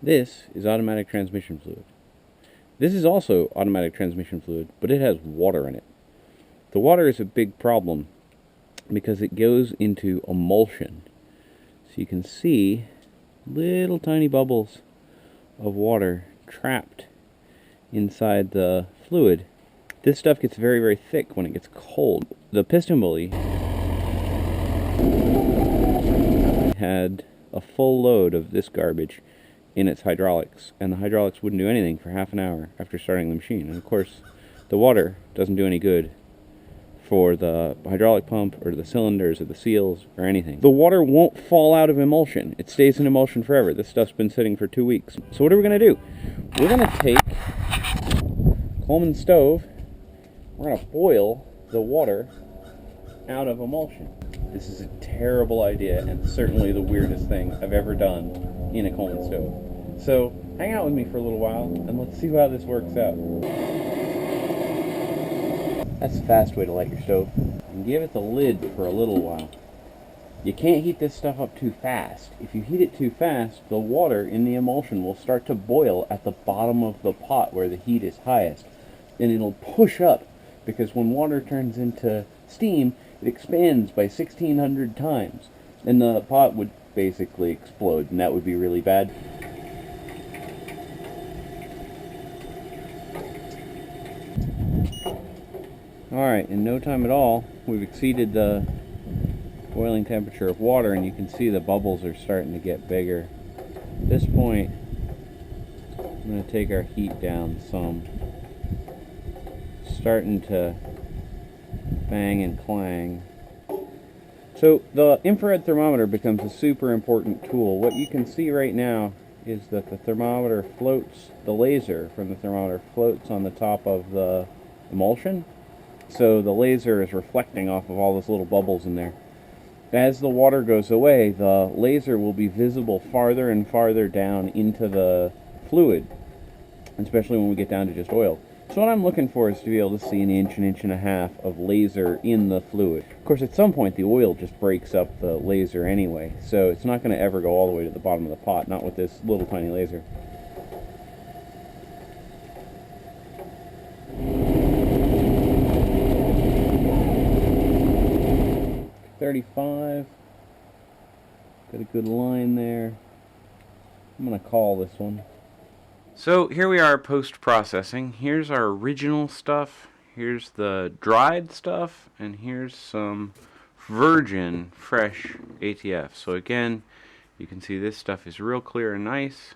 This is automatic transmission fluid. This is also automatic transmission fluid, but it has water in it. The water is a big problem because it goes into emulsion. So you can see little tiny bubbles of water trapped inside the fluid. This stuff gets very, very thick when it gets cold. The piston bully had a full load of this garbage in its hydraulics, and the hydraulics wouldn't do anything for half an hour after starting the machine. And of course, the water doesn't do any good for the hydraulic pump or the cylinders or the seals or anything. The water won't fall out of emulsion. It stays in emulsion forever. This stuff's been sitting for 2 weeks. So what are we going to do? We're going to take Coleman Stove. We're going to boil the water out of emulsion. This is a terrible idea and certainly the weirdest thing I've ever done in a Coleman Stove. So hang out with me for a little while and let's see how this works out. That's a fast way to light your stove. And give it the lid for a little while. You can't heat this stuff up too fast. If you heat it too fast, the water in the emulsion will start to boil at the bottom of the pot where the heat is highest. And it'll push up, because when water turns into steam, it expands by 1,600 times. And the pot would basically explode, and that would be really bad. Alright, in no time at all, we've exceeded the boiling temperature of water, and you can see the bubbles are starting to get bigger. At this point, I'm going to take our heat down some. Starting to bang and clang. So the infrared thermometer becomes a super important tool. What you can see right now is that the thermometer floats, the laser from the thermometer floats on the top of the emulsion. So the laser is reflecting off of all those little bubbles in there. As the water goes away, the laser will be visible farther and farther down into the fluid, especially when we get down to just oil. So what I'm looking for is to be able to see an inch and a half of laser in the fluid. Of course, at some point the oil just breaks up the laser anyway, so it's not going to ever go all the way to the bottom of the pot, not with this little tiny laser. .35, got a good line there. I'm going to call this one. So here we are post-processing. Here's our original stuff, here's the dried stuff, and here's some virgin fresh ATF. So again, you can see this stuff is real clear and nice.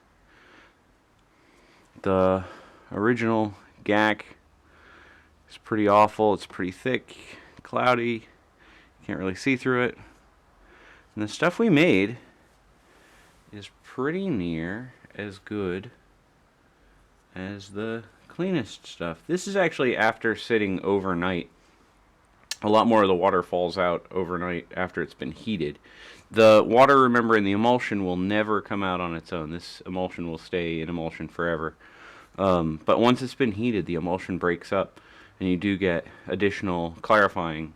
The original GAC is pretty awful. It's pretty thick, cloudy. Can't really see through it. And the stuff we made is pretty near as good as the cleanest stuff. This is actually after sitting overnight. A lot more of the water falls out overnight after it's been heated. The water, remember, in the emulsion will never come out on its own. This emulsion will stay in emulsion forever. But once it's been heated, the emulsion breaks up, and you do get additional clarifying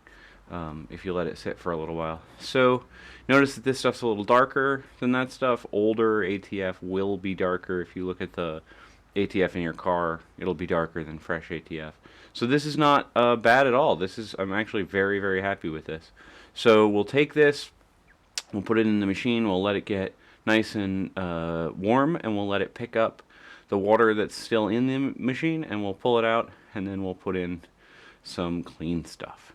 if you let it sit for a little while. So notice that this stuff's a little darker than that stuff. Older ATF will be darker. If you look at the ATF in your car, it'll be darker than fresh ATF. So this is not bad at all. I'm actually very, very happy with this. So we'll take this, we'll put it in the machine, we'll let it get nice and warm, and we'll let it pick up the water that's still in the machine, and we'll pull it out, and then we'll put in some clean stuff.